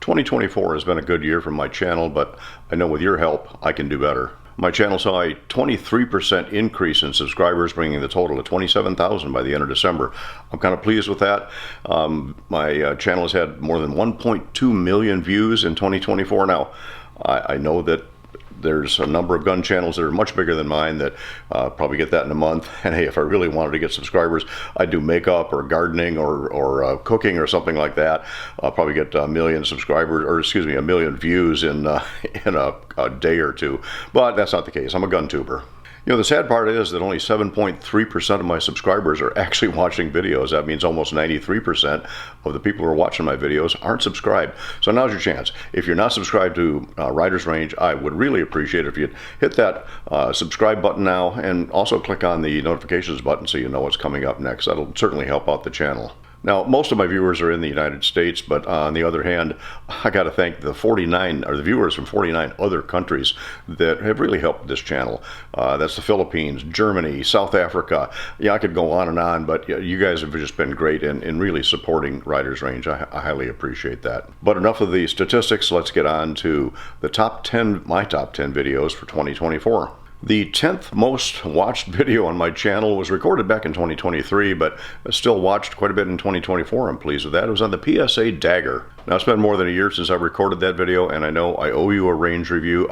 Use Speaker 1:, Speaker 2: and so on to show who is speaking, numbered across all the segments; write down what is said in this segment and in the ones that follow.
Speaker 1: 2024 has been a good year for my channel, but I know with your help, I can do better. My channel saw a 23% increase in subscribers, bringing the total to 27,000 by the end of December. I'm kind of pleased with that. My channel has had more than 1.2 million views in 2024. Now, I know that there's a number of gun channels that are much bigger than mine that probably get that in a month. And hey, if I really wanted to get subscribers, I'd do makeup or gardening or cooking or something like that. I'll probably get a million subscribers, or excuse me, a million views in a day or two. But that's not the case. I'm a gun tuber. You know, the sad part is that only 7.3% of my subscribers are actually watching videos. That means almost 93% of the people who are watching my videos aren't subscribed. So now's your chance. If you're not subscribed to Riders Range, I would really appreciate it if you'd hit that subscribe button now, and also click on the notifications button so you know what's coming up next. That'll certainly help out the channel. Now, most of my viewers are in the United States, but on the other hand, I got to thank the viewers from 49 other countries that have really helped this channel. That's the Philippines, Germany, South Africa. Yeah, I could go on, but you guys have just been great in really supporting Riders Range. I highly appreciate that. But enough of the statistics. Let's get on to the my top 10 videos for 2024. The 10th most watched video on my channel was recorded back in 2023, but still watched quite a bit in 2024. I'm pleased with that. It was on the PSA Dagger. Now, it's been more than a year since I recorded that video, and I know I owe you a range review.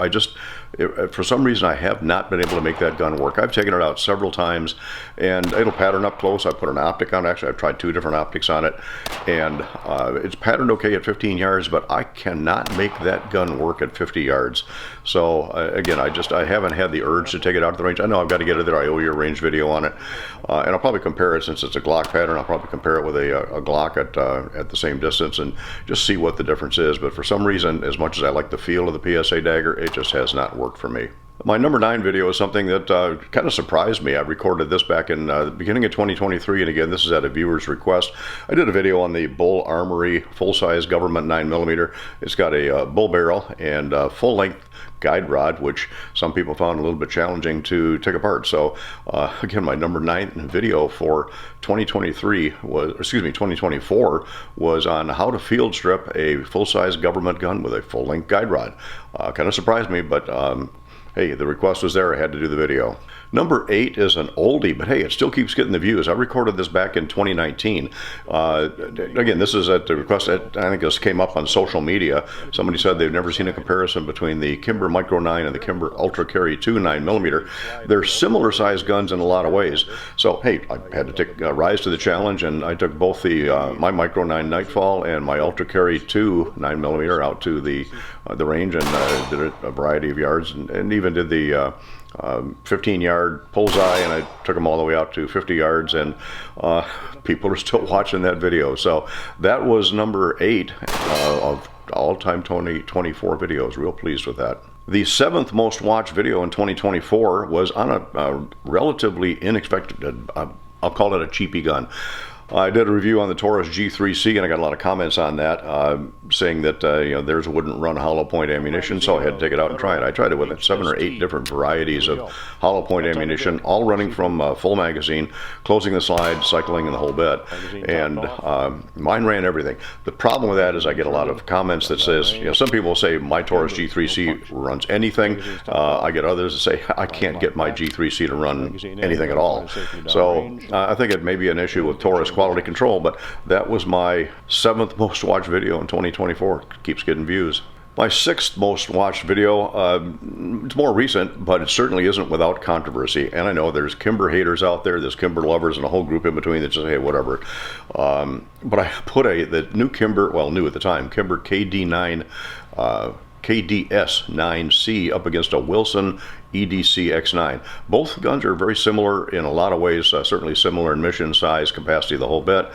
Speaker 1: For some reason, I have not been able to make that gun work. I've taken it out several times, and it'll pattern up close. I put an optic on it. Actually, I've tried 2 different optics on it, and it's patterned okay at 15 yards, but I cannot make that gun work at 50 yards. So, again, I haven't had the urge to take it out to the range. I know I've got to get it there. I owe you a range video on it, and I'll probably compare it, since it's a Glock pattern. I'll probably compare it with a Glock at the same distance and just see what the difference is. But for some reason, as much as I like the feel of the PSA Dagger, it just has not worked for me. My number 9 video is something that kind of surprised me. I recorded this back in the beginning of 2023, and again, this is at a viewer's request. I did a video on the Bull Armory full-size government 9mm. It's got a bull barrel and full-length guide rod, which some people found a little bit challenging to take apart. So again, my number 9 video for 2024 was on how to field strip a full-size government gun with a full-length guide rod. Kind of surprised me, but hey, the request was there. I had to do the video. Number 8 is an oldie, but hey, it still keeps getting the views. I recorded this back in 2019. Again, this is at the request. I think this came up on social media. Somebody said they've never seen a comparison between the Kimber Micro 9 and the Kimber Ultra Carry 2 9mm. They're similar sized guns in a lot of ways. So hey, I had to rise to the challenge, and I took both my Micro 9 Nightfall and my Ultra Carry 2 9mm out to the range, and did it a variety of yards, and even did the 15-yard bullseye, and I took them all the way out to 50 yards, and people are still watching that video. So that was number 8 of all-time 2024 videos. Real pleased with that. The 7th most watched video in 2024 was on a relatively inexpected, I'll call it a cheapy gun. I did a review on the Taurus G3C, and I got a lot of comments on that, saying that theirs wouldn't run hollow point ammunition, so I had to take it out and try it. I tried it with 7 or 8 different varieties of hollow point ammunition, all running from full magazine, closing the slide, cycling, and the whole bit. And mine ran everything. The problem with that is I get a lot of comments that says, some people say my Taurus G3C runs anything. I get others that say I can't get my G3C to run anything at all. So I think it may be an issue with Taurus quality control, but that was my 7th most watched video in 2024. Keeps getting views. My 6th most watched video, it's more recent, but it certainly isn't without controversy. And I know there's Kimber haters out there, there's Kimber lovers, and a whole group in between that just say, hey, whatever. But I put the new Kimber, well, new at the time, Kimber KDS-9C up against a Wilson EDC X9. Both guns are very similar in a lot of ways, certainly similar in mission, size, capacity, the whole bit.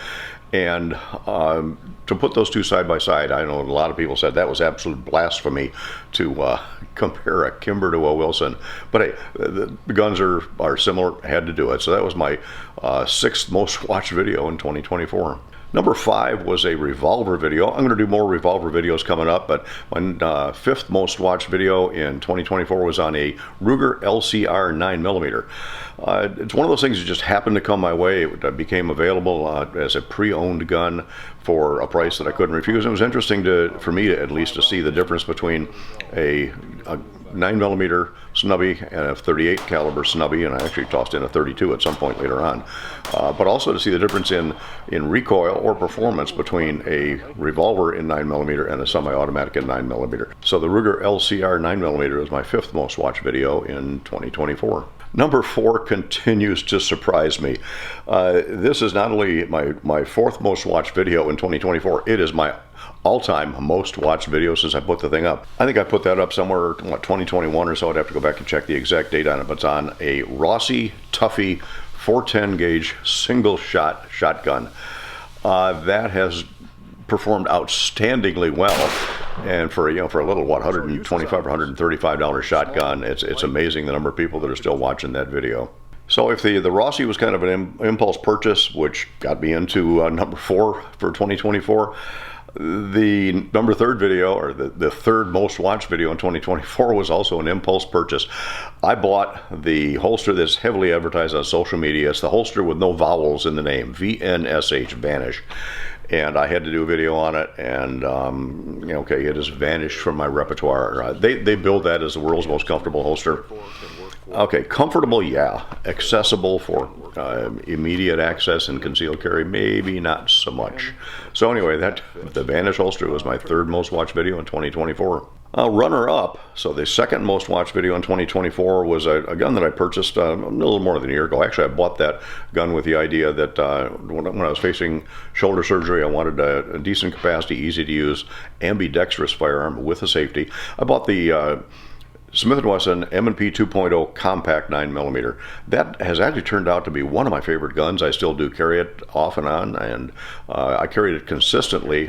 Speaker 1: And to put those two side by side, I know a lot of people said that was absolute blasphemy to compare a Kimber to a Wilson. But hey, the guns are similar, had to do it. So that was my 6th most watched video in 2024. Number 5 was a revolver video. I'm going to do more revolver videos coming up, but my fifth most watched video in 2024 was on a Ruger LCR 9mm. It's one of those things that just happened to come my way. It became available as a pre-owned gun for a price that I couldn't refuse. It was interesting for me at least to see the difference between a 9mm snubby and a 38 caliber snubby, and I actually tossed in a 32 at some point later on. But also to see the difference in recoil or performance between a revolver in 9mm and a semi-automatic in 9mm. So the Ruger LCR 9mm is my fifth most watched video in 2024. Number 4 continues to surprise me. This is not only my fourth most watched video in 2024, it is my all-time most watched video since I put the thing up. I think I put that up somewhere, 2021 or so. I'd have to go back and check the exact date on it, but it's on a Rossi Tuffy 410 gauge single shot shotgun. That has performed outstandingly well, and for a little $125 or $135 shotgun, it's amazing the number of people that are still watching that video. So if the Rossi was kind of an impulse purchase, which got me into number 4 for 2024, the number 3 video, or the third most watched video in 2024, was also an impulse purchase. I bought the holster that's heavily advertised on social media. It's the holster with no vowels in the name, VNSH, Vanish. And I had to do a video on it, and okay, it has vanished from my repertoire. They build that as the world's most comfortable holster. Okay, comfortable, yeah. Accessible for immediate access and concealed carry, maybe not so much. So anyway, the Vanish holster was my third most watched video in 2024. Runner-up, so the second most watched video in 2024 was a gun that I purchased a little more than a year ago. Actually, I bought that gun with the idea that when I was facing shoulder surgery, I wanted a decent capacity, easy to use, ambidextrous firearm with a safety. I bought the Smith & Wesson M&P 2.0 compact 9mm. That has actually turned out to be one of my favorite guns. I still do carry it off and on, and I carried it consistently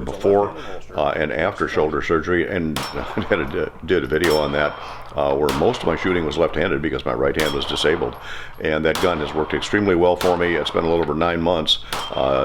Speaker 1: before and after shoulder surgery, and I did a video on that where most of my shooting was left-handed because my right hand was disabled, and that gun has worked extremely well for me. It's been a little over 9 months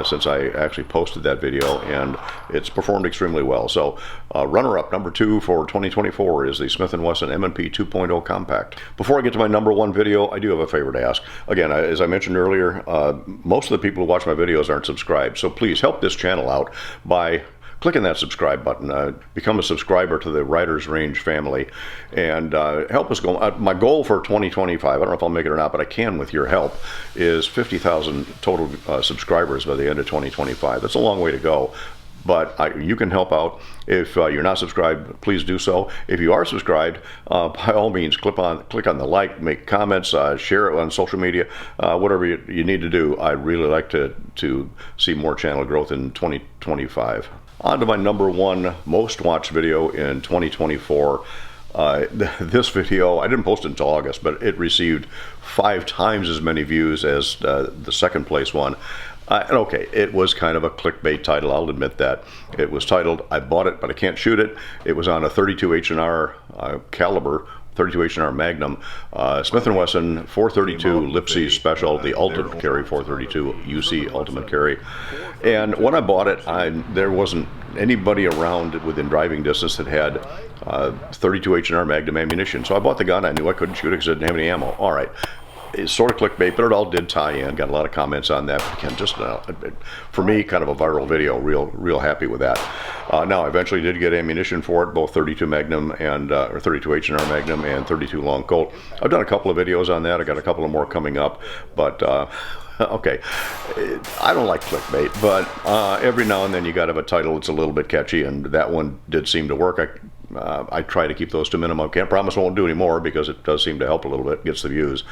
Speaker 1: since I actually posted that video, and it's performed extremely well. So runner-up, number 2 for 2024 is the Smith & Wesson M&P 2.0 compact. Before I get to my number 1 video, I do have a favor to ask. Again, as I mentioned earlier, most of the people who watch my videos aren't subscribed, so please help this channel out by clicking that subscribe button. Become a subscriber to the Writers Range family, and help us go. My goal for 2025, I don't know if I'll make it or not, but I can with your help, is 50,000 total subscribers by the end of 2025. That's a long way to go, but you can help out. If you're not subscribed, please do so. If you are subscribed, by all means, click on the like, make comments, share it on social media, whatever you need to do. I'd really like to see more channel growth in 2025. On to my number 1 most watched video in 2024. This video, I didn't post it until August, but it received 5 times as many views as the second place one. And okay, it was kind of a clickbait title, I'll admit that. It was titled, "I Bought It, But I Can't Shoot It." It was on a 32 H&R caliber, 32 H&R Magnum, Smith & Wesson 432 Lipsy Special, the Ultimate Carry 432 UC Ultimate Carry. And when I bought it, there wasn't anybody around within driving distance that had 32 H&R Magnum ammunition. So I bought the gun. I knew I couldn't shoot it because I didn't have any ammo. All right. It's sort of clickbait, but it all did tie in. Got a lot of comments on that. But again, just for me, kind of a viral video. Real happy with that. Now, I eventually did get ammunition for it, both 32 Magnum and or 32 H&R Magnum and 32 Long Colt. I've done a couple of videos on that. I got a couple of more coming up, but. Okay, I don't like clickbait, but every now and then you got to have a title that's a little bit catchy, and that one did seem to work. I try to keep those to minimum. Can't promise I won't do any more because it does seem to help a little bit, gets the views.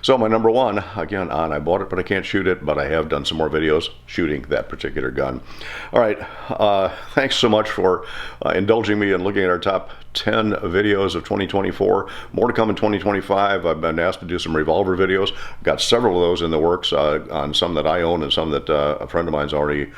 Speaker 1: So my number 1, again, I bought it, but I can't shoot it, but I have done some more videos shooting that particular gun. All right, thanks so much for indulging me in looking at our top 10 videos of 2024. More to come in 2025. I've been asked to do some revolver videos. Got several of those in the works on some that I own and some that a friend of mine's already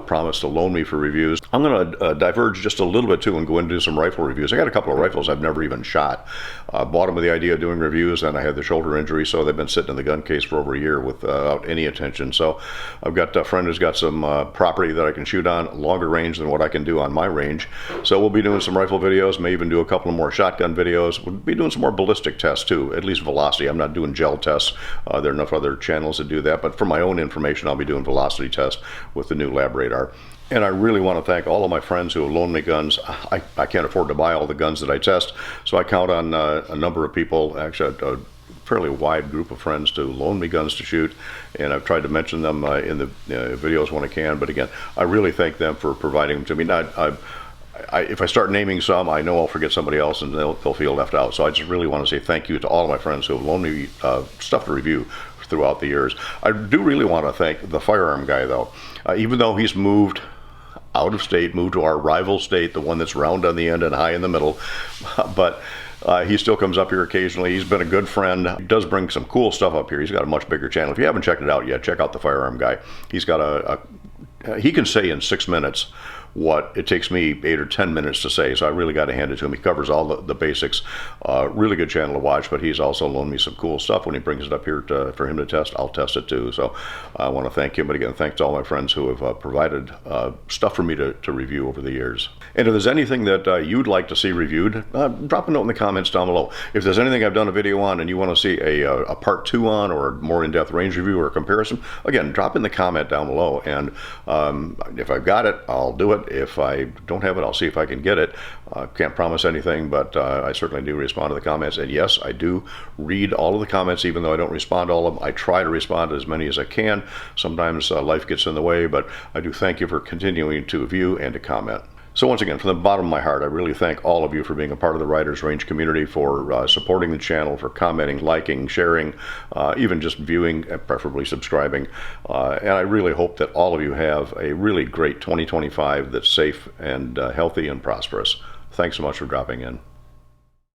Speaker 1: promised to loan me for reviews. I'm going to diverge just a little bit too and go into some rifle rifle reviews. I got a couple of rifles I've never even shot. Bought them with the idea of doing reviews, and I had the shoulder injury, so they've been sitting in the gun case for over a year without any attention. So I've got a friend who's got some property that I can shoot on, longer range than what I can do on my range. So we'll be doing some rifle videos, may even do a couple of more shotgun videos. We'll be doing some more ballistic tests too, at least velocity. I'm not doing gel tests. There are enough other channels that do that, but for my own information, I'll be doing velocity tests with the new lab radar. And I really want to thank all of my friends who have loaned me guns. I can't afford to buy all the guns that I test, so I count on a number of people, actually a fairly wide group of friends, to loan me guns to shoot, and I've tried to mention them in the videos when I can. But again, I really thank them for providing them to me. If I start naming some, I know I'll forget somebody else and they'll feel left out. So I just really want to say thank you to all of my friends who have loaned me stuff to review throughout the years. I do really want to thank the firearm guy, though. Even though he's moved out of state, moved to our rival state, the one that's round on the end and high in the middle, but he still comes up here occasionally. He's been a good friend. He does bring some cool stuff up here. He's got a much bigger channel. If you haven't checked it out yet, check out the firearm guy. He's got he can say in 6 minutes what it takes me 8 or 10 minutes to say, so I really got to hand it to him. He covers all the basics. Really good channel to watch, but he's also loaned me some cool stuff. When he brings it up here for him to test, I'll test it too. So I want to thank him. But again, thanks to all my friends who have provided stuff for me to review over the years. And if there's anything that you'd like to see reviewed, drop a note in the comments down below. If there's anything I've done a video on and you want to see a part 2 on, or a more in-depth range review or comparison, again, drop in the comment down below, and if I've got it, I'll do it. If I don't have it, I'll see if I can get it. Can't promise anything, but I certainly do respond to the comments. And yes, I do read all of the comments, even though I don't respond to all of them. I try to respond to as many as I can. Sometimes life gets in the way, but I do thank you for continuing to view and to comment. So once again, from the bottom of my heart, I really thank all of you for being a part of the Writers Range community, for supporting the channel, for commenting, liking, sharing, even just viewing, preferably subscribing. And I really hope that all of you have a really great 2025 that's safe and healthy and prosperous. Thanks so much for dropping in.